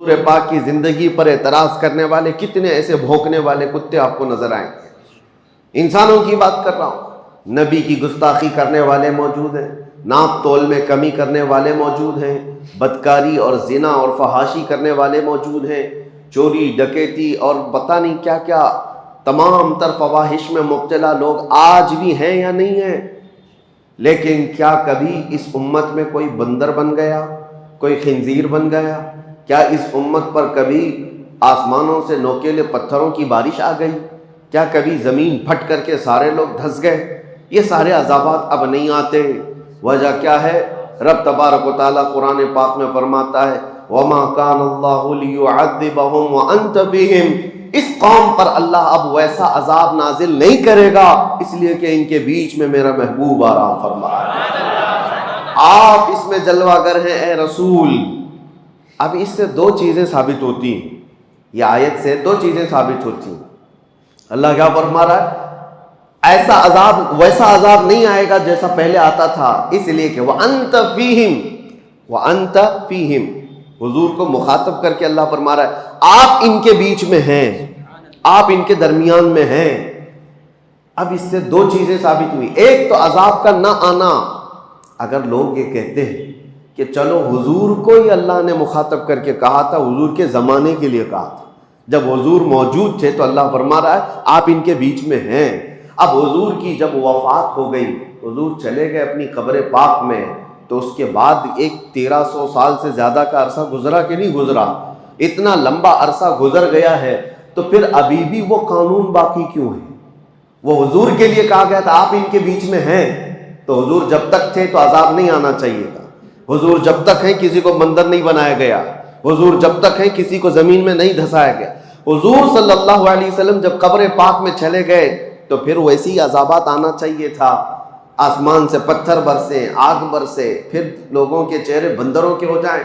حضور پاک کی زندگی پر اعتراض کرنے والے کتنے ایسے بھونکنے والے کتے آپ کو نظر آئیں گے۔ انسانوں کی بات کر رہا ہوں، نبی کی گستاخی کرنے والے موجود ہیں، ناپ تول میں کمی کرنے والے موجود ہیں، بدکاری اور زنا اور فحاشی کرنے والے موجود ہیں، چوری ڈکیتی اور پتہ نہیں کیا کیا تمام تر فواحش میں مبتلا لوگ آج بھی ہیں یا نہیں ہیں۔ لیکن کیا کبھی اس امت میں کوئی بندر بن گیا، کوئی خنزیر بن گیا؟ کیا اس امت پر کبھی آسمانوں سے نوکیلے پتھروں کی بارش آ گئی؟ کیا کبھی زمین پھٹ کر کے سارے لوگ دھس گئے؟ یہ سارے عذابات اب نہیں آتے۔ وجہ کیا ہے؟ رب تبارک و تعالیٰ قرآن پاک میں فرماتا ہے وَمَا كَانَ اللَّهُ لِيُعَذِّبَهُمْ وَأَنْتَ فِيهِمْ، اس قوم پر اللہ اب ویسا عذاب نازل نہیں کرے گا اس لیے کہ ان کے بیچ میں میرا محبوب آرام فرما ہے۔ آپ اس میں جلوہ گر ہیں اے رسول۔ اب اس سے دو چیزیں ثابت ہوتی ہیں، یہ آیت سے دو چیزیں ثابت ہوتی ہیں۔ اللہ کیا فرما رہا ہے؟ ایسا عذاب ویسا عذاب نہیں آئے گا جیسا پہلے آتا تھا، اس لیے کہ وَأَنْتَ فِيهِمْ، وَأَنْتَ فِيهِمْ، حضور کو مخاطب کر کے اللہ فرما رہا ہے آپ ان کے بیچ میں ہیں، آپ ان کے درمیان میں ہیں۔ اب اس سے دو چیزیں ثابت ہوئی، ایک تو عذاب کا نہ آنا۔ اگر لوگ یہ کہتے ہیں کہ چلو حضور کو ہی اللہ نے مخاطب کر کے کہا تھا، حضور کے زمانے کے لیے کہا تھا، جب حضور موجود تھے تو اللہ فرما رہا ہے آپ ان کے بیچ میں ہیں۔ اب حضور کی جب وفات ہو گئی، حضور چلے گئے اپنی قبر پاک میں، تو اس کے بعد ایک 1300 سال سے زیادہ کا عرصہ گزرا کہ نہیں گزرا؟ اتنا لمبا عرصہ گزر گیا ہے تو پھر ابھی بھی وہ قانون باقی کیوں ہے؟ وہ حضور کے لیے کہا گیا تھا آپ ان کے بیچ میں ہیں، تو حضور جب تک تھے تو عذاب نہیں آنا چاہیے تھا۔ حضور جب تک ہیں کسی کو بندر نہیں بنایا گیا، حضور جب تک ہیں کسی کو زمین میں نہیں دھسایا گیا۔ حضور صلی اللہ علیہ وسلم جب قبر پاک میں چلے گئے تو پھر ویسے ہی عذابات آنا چاہیے تھا، آسمان سے پتھر برسے، آگ برسے، پھر لوگوں کے چہرے بندروں کے ہو جائیں،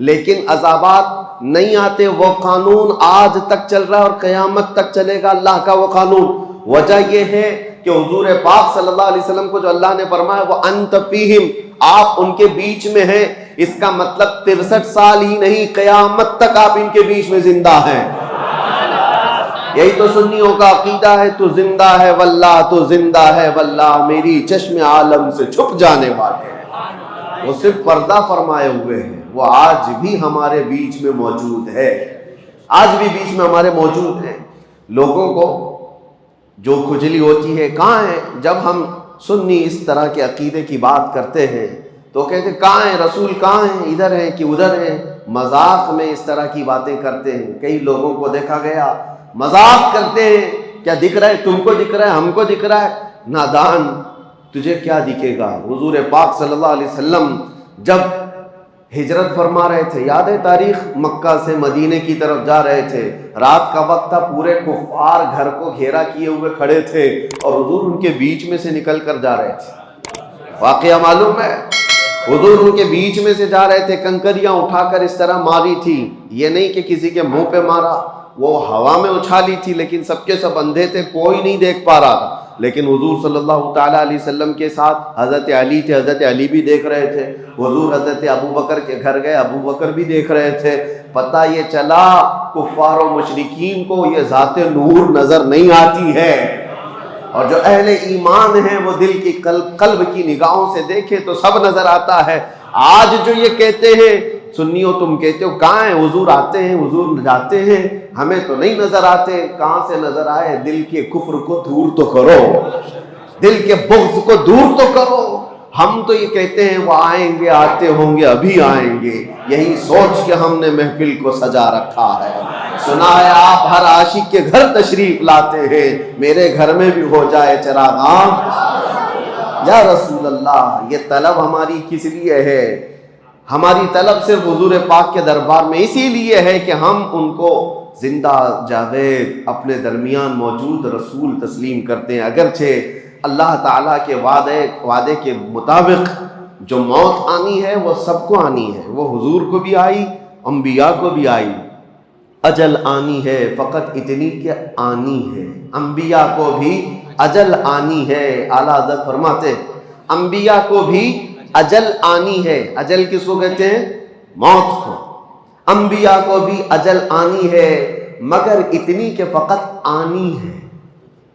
لیکن عذابات نہیں آتے۔ وہ قانون آج تک چل رہا ہے اور قیامت تک چلے گا اللہ کا وہ قانون۔ وجہ یہ ہے کہ حضور پاک صلی اللہ علیہ وسلم کو جو اللہ نے فرمایا وہ انت فیہم، آپ ان کے بیچ میں ہیں، اس کا مطلب 63 سال ہی نہیں، قیامت تک آپ ان کے بیچ میں زندہ ہیں۔ یہی تو سنیوں کا عقیدہ ہے، تو زندہ ہے واللہ، تو زندہ ہے واللہ، میری چشم عالم سے چھپ جانے والے ہیں۔ وہ صرف پردہ فرمائے ہوئے ہیں، وہ آج بھی ہمارے بیچ میں موجود ہے، آج بھی بیچ میں ہمارے موجود ہیں۔ لوگوں کو جو کھجلی ہوتی ہے کہاں ہے؟ جب ہم سنی اس طرح کے عقیدے کی بات کرتے ہیں تو کہتے ہیں کہاں ہیں رسول، کہاں ہیں، ادھر ہیں کہ ادھر ہیں؟ مذاق میں اس طرح کی باتیں کرتے ہیں۔ کئی لوگوں کو دیکھا گیا مذاق کرتے ہیں، کیا دکھ رہا ہے تم کو، دکھ رہا ہے ہم کو، دکھ رہا ہے؟ نادان، تجھے کیا دکھے گا؟ حضور پاک صلی اللہ علیہ وسلم جب ہجرت فرما رہے تھے، یاد ہے تاریخ، مکہ سے مدینے کی طرف جا رہے تھے، رات کا وقت تھا، پورے کفار گھر کو گھیرا کیے ہوئے کھڑے تھے اور حضور ان کے بیچ میں سے نکل کر جا رہے تھے۔ واقعہ معلوم ہے، حضور ان کے بیچ میں سے جا رہے تھے، کنکریاں اٹھا کر اس طرح ماری تھی، یہ نہیں کہ کسی کے منہ پہ مارا، وہ ہوا میں اچھالی تھی، لیکن سب کے سب اندھے تھے، کوئی نہیں دیکھ پا رہا تھا۔ لیکن حضور صلی اللہ تعالیٰ علیہ وسلم کے ساتھ حضرت علی تھے، حضرت علی بھی دیکھ رہے تھے۔ حضور حضرت ابو بکر کے گھر گئے، ابو بکر بھی دیکھ رہے تھے۔ پتہ یہ چلا کفار و مشرکین کو یہ ذات نور نظر نہیں آتی ہے، اور جو اہل ایمان ہیں وہ دل کی قلب کی نگاہوں سے دیکھے تو سب نظر آتا ہے۔ آج جو یہ کہتے ہیں سنیوں، تم کہتے ہو کہاں ہیں حضور، آتے ہیں حضور جاتے ہیں، ہمیں تو نہیں نظر آتے۔ کہاں سے نظر آئے؟ دل کے کفر کو دور تو کرو، دل کے بغض کو دور تو کرو۔ ہم تو یہ کہتے ہیں وہ آئیں گے، آتے ہوں گے، ابھی آئیں گے، یہی سوچ کے ہم نے محفل کو سجا رکھا ہے۔ سنا ہے آپ ہر عاشق کے گھر تشریف لاتے ہیں، میرے گھر میں بھی ہو جائے چراغاں یا رسول اللہ۔ یہ طلب ہماری کس لیے ہے؟ ہماری طلب صرف حضور پاک کے دربار میں اسی لیے ہے کہ ہم ان کو زندہ جاوید اپنے درمیان موجود رسول تسلیم کرتے ہیں۔ اگرچہ اللہ تعالیٰ کے وعدے کے مطابق جو موت آنی ہے وہ سب کو آنی ہے، وہ حضور کو بھی آئی، انبیاء کو بھی آئی۔ اجل آنی ہے، فقط اتنی کہ آنی ہے۔ انبیاء کو بھی اجل آنی ہے۔ اعلیٰ حضرت فرماتے انبیاء کو بھی اجل آنی ہے۔ اجل کس کو کہتے ہیں؟ موت کو۔ انبیاء کو بھی اجل آنی ہے مگر اتنی کہ فقط آنی ہے۔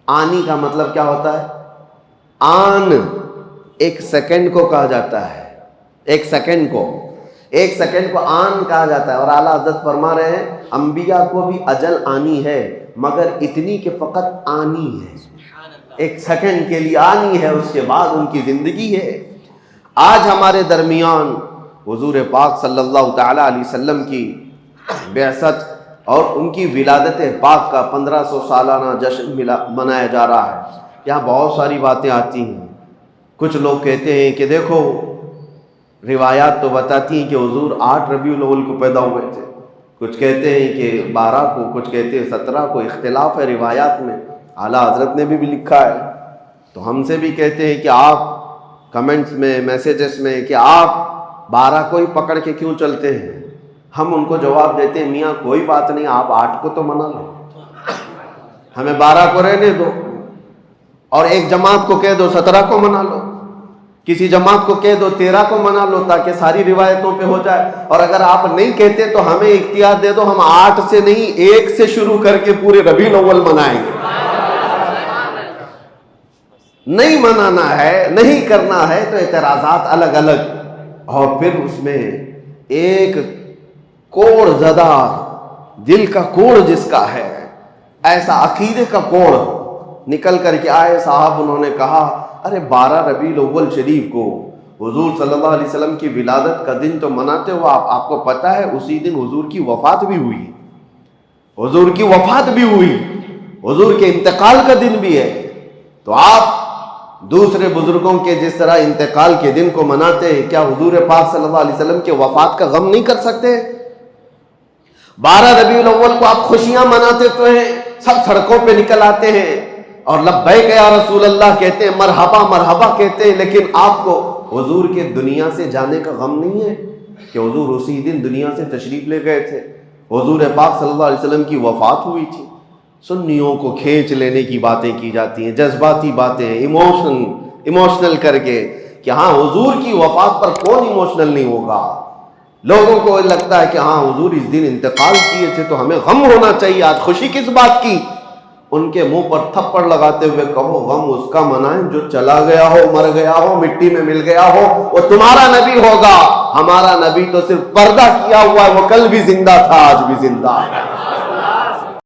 آنی کا مطلب کیا ہوتا ہے؟ آن ایک سیکنڈ کو کہا جاتا ہے، ایک سیکنڈ کو آن کہا جاتا ہے۔ اور اعلیٰ حضرت فرما رہے ہیں انبیاء کو بھی اجل آنی ہے مگر اتنی کہ فقط آنی ہے، ایک سیکنڈ کے لیے آنی ہے، اس کے بعد ان کی زندگی ہے۔ آج ہمارے درمیان حضور پاک صلی اللہ تعالی علیہ وسلم کی بعثت اور ان کی ولادت پاک کا 1500 سالانہ جشن منایا جا رہا ہے۔ یہاں بہت ساری باتیں آتی ہیں۔ کچھ لوگ کہتے ہیں کہ دیکھو روایات تو بتاتی ہیں کہ حضور 8 ربیع الاول کو پیدا ہوئے تھے، کچھ کہتے ہیں کہ 12 کو، کچھ کہتے ہیں 17 کو، اختلاف ہے روایات میں۔ اعلیٰ حضرت نے بھی لکھا ہے، تو ہم سے بھی کہتے ہیں کہ آپ کمنٹس میں، میسیجز میں، کہ آپ 12 کو ہی پکڑ کے کیوں چلتے ہیں؟ ہم ان کو جواب دیتے ہیں میاں کوئی بات نہیں، آپ 8 کو تو منا لو، ہمیں 12 کو رہنے دو، اور ایک جماعت کو کہہ دو 17 کو منا لو، کسی جماعت کو کہہ دو 13 کو منا لو، تاکہ ساری روایتوں پہ ہو جائے۔ اور اگر آپ نہیں کہتے تو ہمیں اختیار دے دو، ہم 8 سے نہیں 1 سے شروع کر کے پورے ربیع الاول منائیں گے۔ نہیں منانا ہے، نہیں کرنا ہے تو اعتراضات الگ الگ، اور پھر اس میں ایک کوڑ زدہ دل کا کوڑ جس کا ہے، ایسا عقیدے کا کوڑ نکل کر کے آئے صاحب، انہوں نے کہا ارے 12 ربیع الاول شریف کو حضور صلی اللہ علیہ وسلم کی ولادت کا دن تو مناتے ہو، آپ کو پتہ ہے اسی دن حضور کی وفات بھی ہوئی، حضور کی وفات بھی ہوئی، حضور کے انتقال کا دن بھی ہے۔ تو آپ دوسرے بزرگوں کے جس طرح انتقال کے دن کو مناتے ہیں، کیا حضور پاک صلی اللہ علیہ وسلم کے وفات کا غم نہیں کر سکتے؟ 12 ربیع الاول کو آپ خوشیاں مناتے تو ہیں، سب سڑکوں پہ نکل آتے ہیں اور لبیک یا رسول اللہ کہتے ہیں، مرحبا مرحبا کہتے ہیں، لیکن آپ کو حضور کے دنیا سے جانے کا غم نہیں ہے کہ حضور اسی دن دنیا سے تشریف لے گئے تھے، حضور پاک صلی اللہ علیہ وسلم کی وفات ہوئی تھی۔ سنیوں کو کھینچ لینے کی باتیں کی جاتی ہیں، جذباتی باتیں، ایموشنل کر کے کہ ہاں حضور کی وفات پر کون ایموشنل نہیں ہوگا۔ لوگوں کو لگتا ہے کہ ہاں حضور اس دن انتقال کیے تھے تو ہمیں غم ہونا چاہیے، آج خوشی کس بات کی؟ ان کے منہ پر تھپڑ لگاتے ہوئے کہو غم اس کا منائیں جو چلا گیا ہو، مر گیا ہو، مٹی میں مل گیا ہو، وہ تمہارا نبی ہوگا، ہمارا نبی تو صرف پردہ کیا ہوا ہے، وہ کل بھی زندہ تھا آج بھی زندہ ہے۔